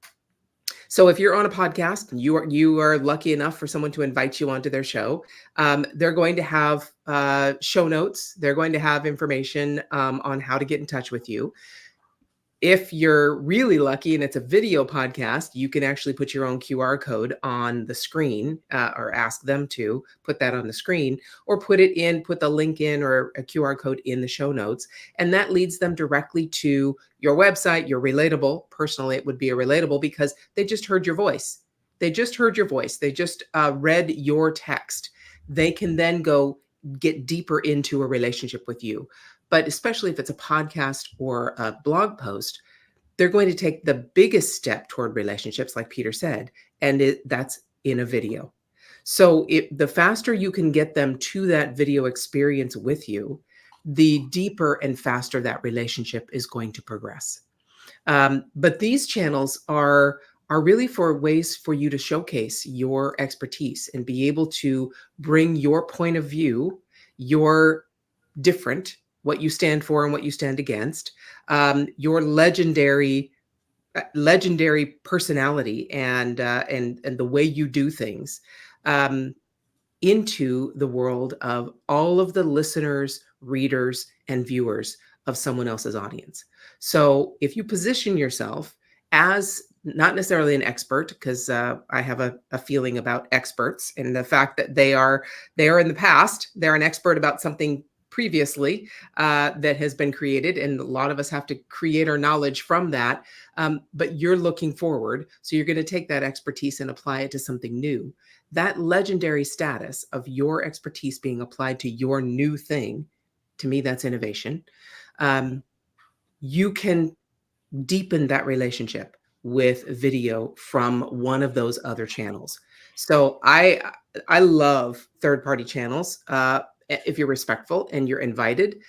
So if you're on a podcast and you are lucky enough for someone to invite you onto their show, they're going to have show notes. They're going to have information on how to get in touch with you. If you're really lucky and it's a video podcast, you can actually put your own QR code on the screen, or ask them to put that on the screen, or put the link in, or a QR code in the show notes. And that leads them directly to your website, your Relatable. Personally, it would be a Relatable, because they just heard your voice. They just heard your voice. They just read your text. They can then go get deeper into a relationship with you. But especially if it's a podcast or a blog post, they're going to take the biggest step toward relationships, like Peter said, and that's in a video. So the faster you can get them to that video experience with you, the deeper and faster that relationship is going to progress. But these channels are really for ways for you to showcase your expertise and be able to bring your point of view, your different, what you stand for and what you stand against, your legendary personality and the way you do things, into the world of all of the listeners, readers, and viewers of someone else's audience. So if you position yourself as not necessarily an expert, because I have a feeling about experts and the fact that they are in the past, they're an expert about something previously that has been created, and a lot of us have to create our knowledge from that. But you're looking forward, so you're going to take that expertise and apply it to something new. That legendary status of your expertise being applied to your new thing, to me, that's innovation. You can deepen that relationship with video from one of those other channels. So I love third-party channels. If you're respectful and you're invited,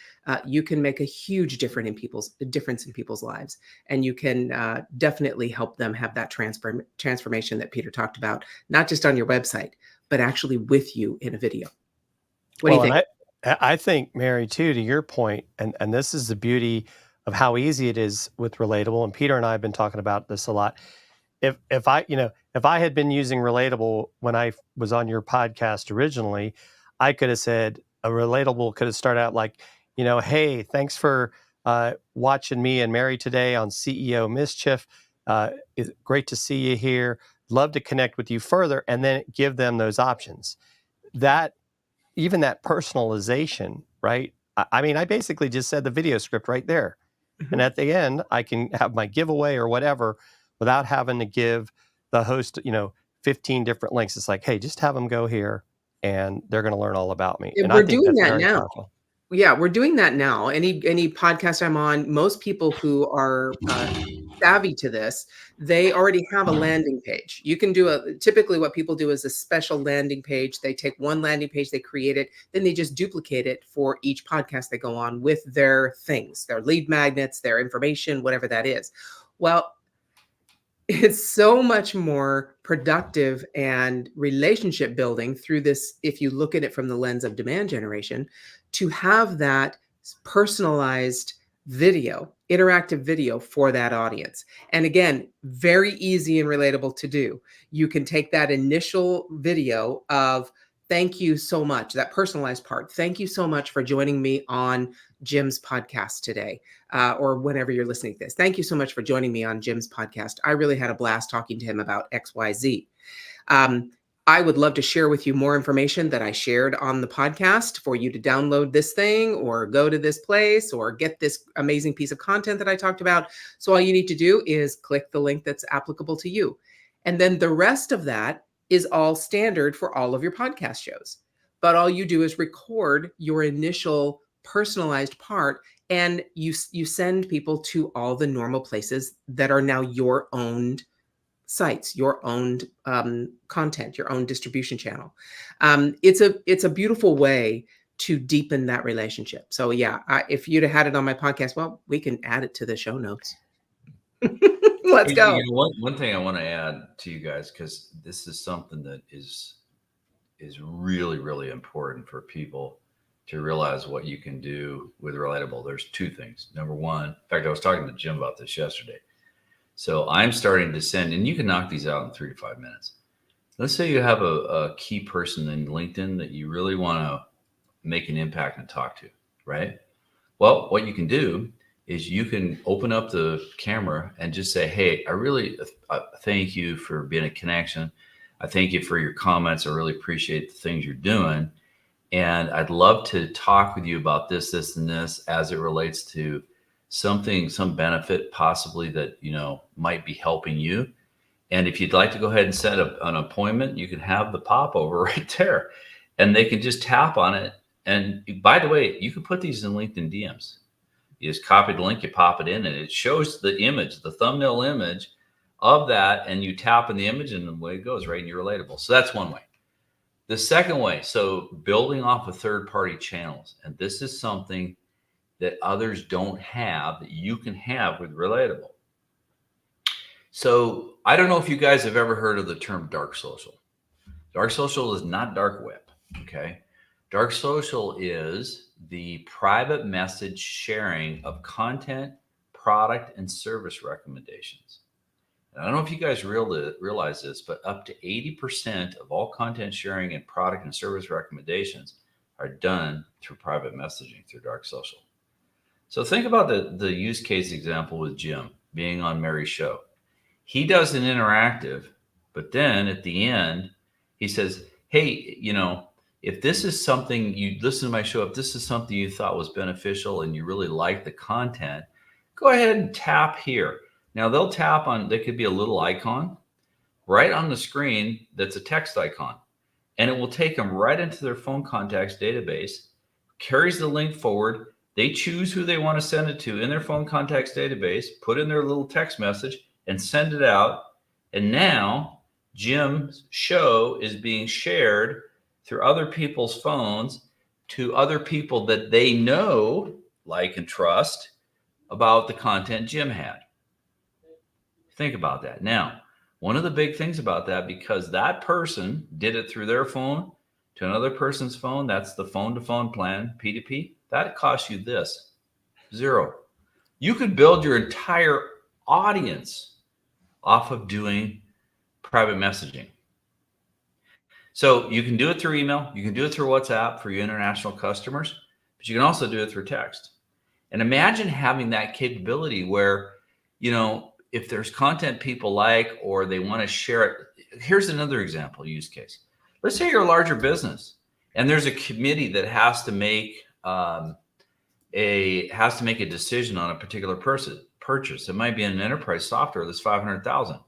you can make a huge difference in people's lives, and you can definitely help them have that transformation that Peter talked about, not just on your website, but actually with you in a video. What do you think? And I think, Mary, too, to your point, and this is the beauty of how easy it is with Relatable, and Peter and I have been talking about this a lot. If I had been using Relatable when I was on your podcast originally, I could have said a Relatable could have started out like, hey, thanks for watching me and Mary today on CEO Mischief. It's great to see you here. Love to connect with you further, and then give them those options. Even that personalization, right? I mean, I basically just said the video script right there. Mhm. And at the end, I can have my giveaway or whatever without having to give the host, 15 different links. It's like, hey, just have them go here and they're going to learn all about me. And I We're think doing that's that very now. powerful. Yeah, we're doing that now. Any podcast I'm on, most people who are savvy to this, they already have a landing page. You can do typically what people do is a special landing page. They take one landing page, they create it, then they just duplicate it for each podcast they go on with their things, their lead magnets, their information, whatever that is. Well, it's so much more productive and relationship building through this, if you look at it from the lens of demand generation, to have that personalized video, interactive video for that audience. And again, very easy and relatable to do. You can take that initial video of thank you so much, that personalized part. Thank you so much for joining me on Jim's podcast today, or whenever you're listening to this. Thank you so much for joining me on Jim's podcast. I really had a blast talking to him about XYZ. I would love to share with you more information that I shared on the podcast for you to download this thing or go to this place or get this amazing piece of content that I talked about. So all you need to do is click the link that's applicable to you. And then the rest of that is all standard for all of your podcast shows. But all you do is record your initial personalized part, and you send people to all the normal places that are now your owned sites, your own content, your own distribution channel. It's a beautiful way to deepen that relationship. So yeah, if you'd have had it on my podcast, well, we can add it to the show notes. Let's go. One thing I want to add to you guys, because this is something that is really, really important for people to realize what you can do with Relatable. There's two things. Number one, in fact, I was talking to Jim about this yesterday. So I'm starting to send, and you can knock these out in 3 to 5 minutes. Let's say you have a key person in LinkedIn that you really want to make an impact and talk to, right? Well, what you can do is you can open up the camera and just say, hey, I really thank you for being a connection. I thank you for your comments. I really appreciate the things you're doing. And I'd love to talk with you about this, this, and this as it relates to some benefit possibly that, might be helping you. And if you'd like to go ahead and set an appointment, you can have the popover right there and they can just tap on it. And by the way, you can put these in LinkedIn DMs. You just copy the link, you pop it in, and it shows the image, the thumbnail image of that. And you tap in the image and away it goes right in your Relatable. So that's one way. The second way, so building off of third-party channels. And this is something that others don't have that you can have with Relatable. So I don't know if you guys have ever heard of the term dark social. Dark social is not dark web, okay? Dark social is the private message sharing of content, product, and service recommendations. And I don't know if you guys realize this, but up to 80% of all content sharing and product and service recommendations are done through private messaging, through dark social. So think about the use case example with Jim being on Mary's show. He does an interactive, but then at the end, he says, hey, if this is something you listen to my show, if this is something you thought was beneficial and you really like the content, go ahead and tap here. Now they'll tap on, there could be a little icon right on the screen that's a text icon, and it will take them right into their phone contacts database, carries the link forward. They choose who they want to send it to in their phone contacts database, put in their little text message and send it out. And now Jim's show is being shared through other people's phones to other people that they know, like, and trust about the content Jim had. Think about that. Now, one of the big things about that, because that person did it through their phone to another person's phone, that's the phone-to-phone plan, P2P, that costs you this, $0. You could build your entire audience off of doing private messaging. So you can do it through email, you can do it through WhatsApp for your international customers, but you can also do it through text. And imagine having that capability where, you know, if there's content people like, or they want to share it. Here's another example use case. Let's say you're a larger business and there's a committee that has to make a decision on a particular purchase. It might be an enterprise software that's $500,000.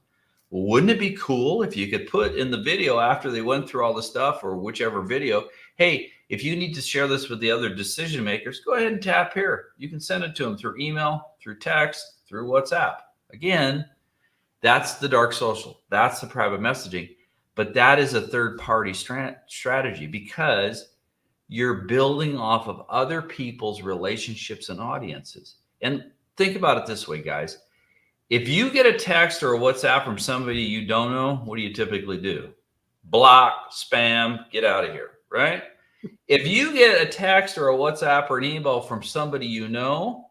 Well, wouldn't it be cool if you could put in the video after they went through all the stuff, or whichever video, hey, if you need to share this with the other decision makers, go ahead and tap here. You can send it to them through email, through text, through WhatsApp. Again, that's the dark social. That's the private messaging. But that is a third-party strategy, because you're building off of other people's relationships and audiences. And think about it this way, guys. If you get a text or a WhatsApp from somebody you don't know, what do you typically do? Block, spam, get out of here, right? If you get a text or a WhatsApp or an email from somebody you know,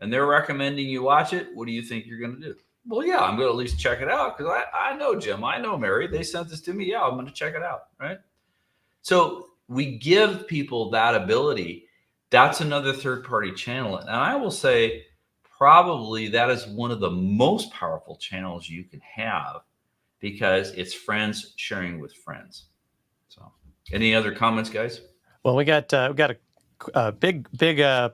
and they're recommending you watch it, what do you think you're going to do? Well, yeah, I'm going to at least check it out, because I know Jim, I know Mary, they sent this to me. Yeah, I'm going to check it out, right? So we give people that ability. That's another third-party channel. And I will say, probably that is one of the most powerful channels you can have, because it's friends sharing with friends. So any other comments, guys? Well, we got a big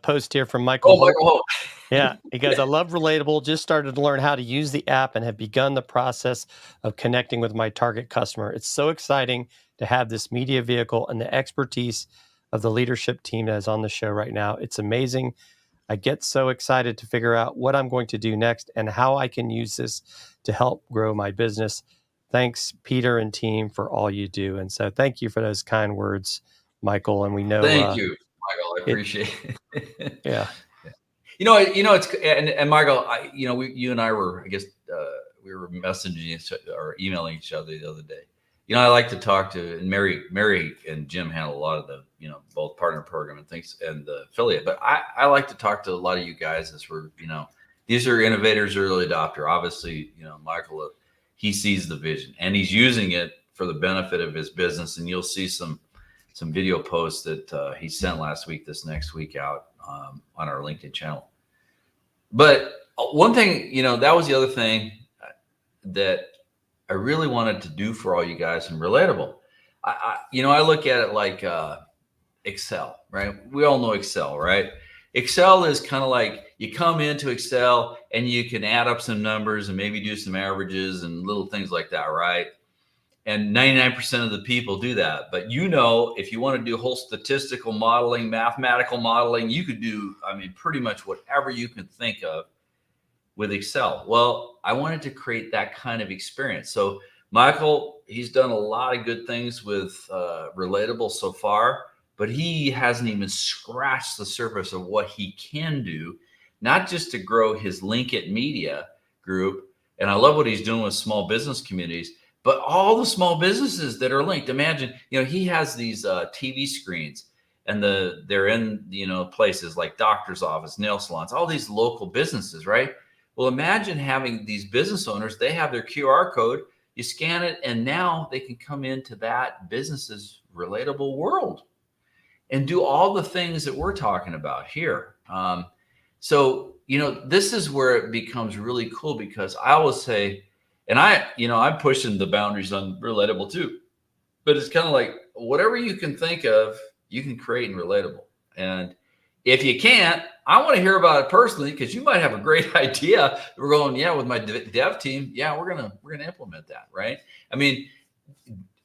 post here from Michael. Oh, Michael Holt. Yeah, he goes, I love Relatable. Just started to learn how to use the app and have begun the process of connecting with my target customer. It's so exciting to have this media vehicle and the expertise of the leadership team that is on the show right now. It's amazing. I get so excited to figure out what I'm going to do next and how I can use this to help grow my business. Thanks, Peter and team, for all you do. And so thank you for those kind words, Michael. And we know. Thank you, Michael. I appreciate it. Yeah. You know, it's, and Michael, you and I were, I guess, we were messaging or emailing each other the other day. You know, I like to talk to, and Mary and Jim handle a lot of the, you know, both partner program and things and the affiliate, but I like to talk to a lot of you guys as we're, you know, these are innovators, early adopter. Obviously, you know, Michael, he sees the vision and he's using it for the benefit of his business. And you'll see some video posts that he sent last week, this next week out on our LinkedIn channel. But one thing, you know, that was the other thing that I really wanted to do for all you guys in Relatable. I look at it like Excel, right? We all know Excel, right? Excel is kind of like you come into Excel and you can add up some numbers and maybe do some averages and little things like that, right? And 99% of the people do that. But you know, if you want to do whole statistical modeling, mathematical modeling, you could do, I mean, pretty much whatever you can think of with Excel. Well, I wanted to create that kind of experience. So Michael, he's done a lot of good things with Relatable so far, but he hasn't even scratched the surface of what he can do, not just to grow his LinkedIn media group. And I love what he's doing with small business communities, but all the small businesses that are linked. Imagine, you know, he has these TV screens and they're in, you know, places like doctor's office, nail salons, all these local businesses, right? Well, imagine having these business owners, they have their QR code, you scan it, and now they can come into that business's Relatable world and do all the things that we're talking about here. So, you know, this is where it becomes really cool, because I always say, and I'm pushing the boundaries on Relatable too. but it's kind of like whatever you can think of, you can create in Relatable. And if you can't, I want to hear about it personally, because you might have a great idea. We're going, yeah, with my dev team, yeah, we're gonna implement that, right? I mean,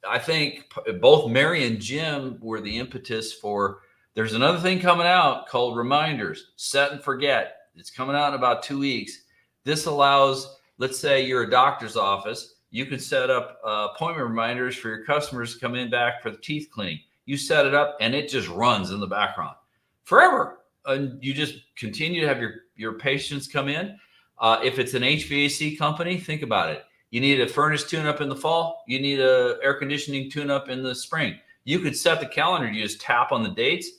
I think both Mary and Jim were the impetus for. There's another thing coming out called Reminders, Set and Forget. It's coming out in about 2 weeks. This allows, let's say you're a doctor's office, you can set up appointment reminders for your customers to come in back for the teeth cleaning. You set it up and it just runs in the background forever. And you just continue to have your patients come in. If it's an HVAC company, think about it. You need a furnace tune-up in the fall. You need a air conditioning tune-up in the spring. You could set the calendar. You just tap on the dates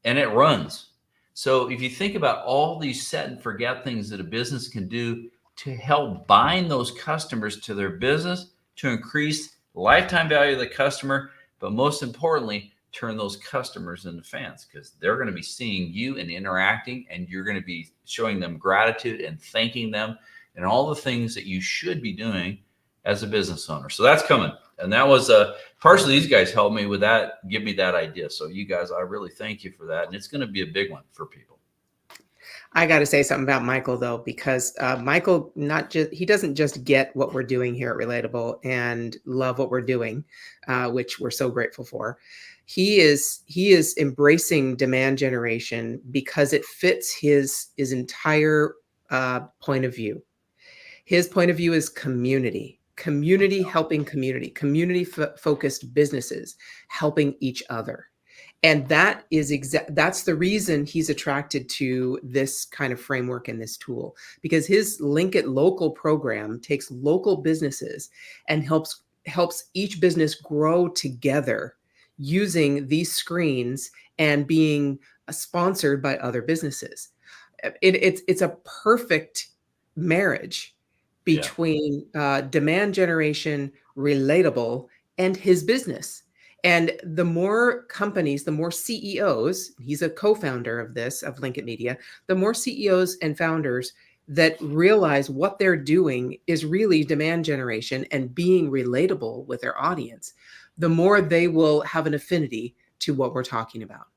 and it runs. So if you think about all these set and forget things that a business can do to help bind those customers to their business, to increase lifetime value of the customer, but most importantly, turn those customers into fans, because they're going to be seeing you and interacting, and you're going to be showing them gratitude and thanking them and all the things that you should be doing as a business owner. So that's coming. And that was partially these guys helped me with that, give me that idea. So you guys, I really thank you for that. And it's going to be a big one for people. I got to say something about Michael, though, because Michael, he doesn't just get what we're doing here at Relatable and love what we're doing, which we're so grateful for. He is embracing demand generation because it fits his entire point of view. His point of view is community helping community focused businesses helping each other. And that is that's the reason he's attracted to this kind of framework and this tool, because his Link It Local program takes local businesses and helps each business grow together using these screens and being sponsored by other businesses. It's a perfect marriage between demand generation, Relatable, and his business. And the more companies, the more CEOs, he's a co-founder of this, of Link It Media, the more CEOs and founders that realize what they're doing is really demand generation and being relatable with their audience, the more they will have an affinity to what we're talking about.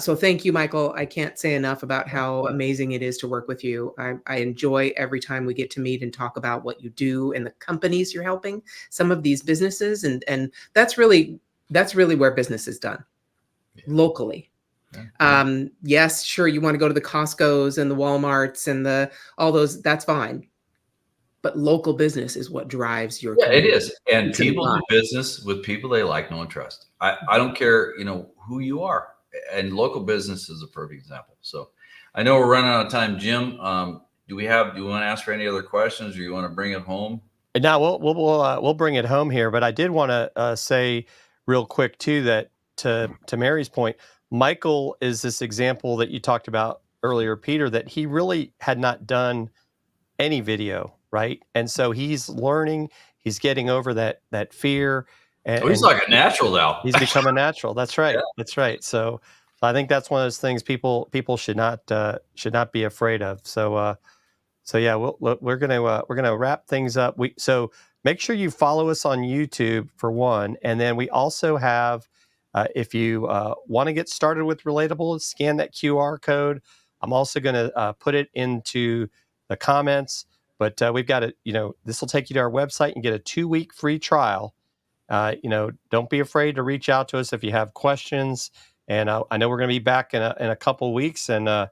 So thank you, Michael. I can't say enough about how amazing it is to work with you. I enjoy every time we get to meet and talk about what you do and the companies you're helping, some of these businesses. And that's really where business is done, locally. Yes, sure, you want to go to the Costco's and the Walmarts and all those, that's fine. But local business is what drives your community. It is. And people do business with people they like, know, and trust. I don't care, who you are. And local business is a perfect example. So I know we're running out of time. Jim, do you want to ask for any other questions, or you want to bring it home? No, we'll bring it home here. But I did want to say real quick too that to Mary's point, Michael is this example that you talked about earlier, Peter, that he really had not done any video, right? And so he's learning, he's getting over that fear. And he's like a natural now. He's become a natural. That's right. Yeah. That's right. So I think that's one of those things people should not be afraid of. So yeah, we're gonna wrap things up. So make sure you follow us on YouTube for one, and then we also have, if you want to get started with Relatable, scan that QR code. I'm also going to put it into the comments. But we've got this will take you to our website and get a 2-week free trial. Don't be afraid to reach out to us if you have questions. And I know we're going to be back in a couple of weeks. And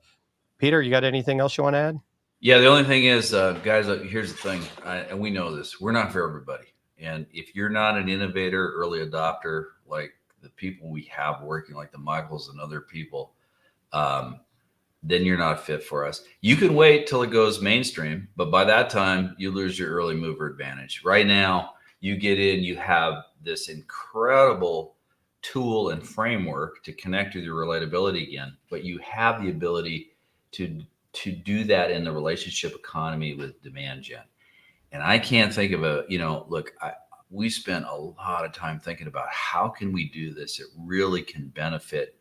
Peter, you got anything else you want to add? Yeah, the only thing is, guys, here's the thing, and we know this. We're not for everybody. And if you're not an innovator, early adopter, like the people we have working, like the Michaels and other people, then you're not fit for us. You can wait till it goes mainstream, but by that time, you lose your early mover advantage. Right now, you get in, you have this incredible tool and framework to connect with your relatability again, but you have the ability to do that in the relationship economy with demand gen. And I can't think of we spent a lot of time thinking about how can we do this. It really can benefit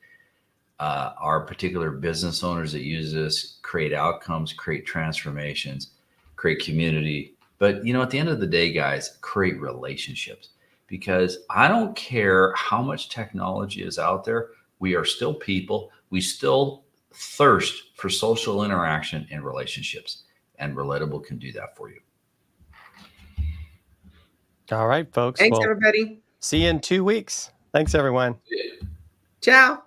our particular business owners that use this, create outcomes, create transformations, create community. But, at the end of the day, guys, create relationships. because I don't care how much technology is out there. We are still people. We still thirst for social interaction and relationships, and Relatable can do that for you. All right, folks. Thanks, Well, everybody. see you in 2 weeks. Thanks, everyone. Ciao.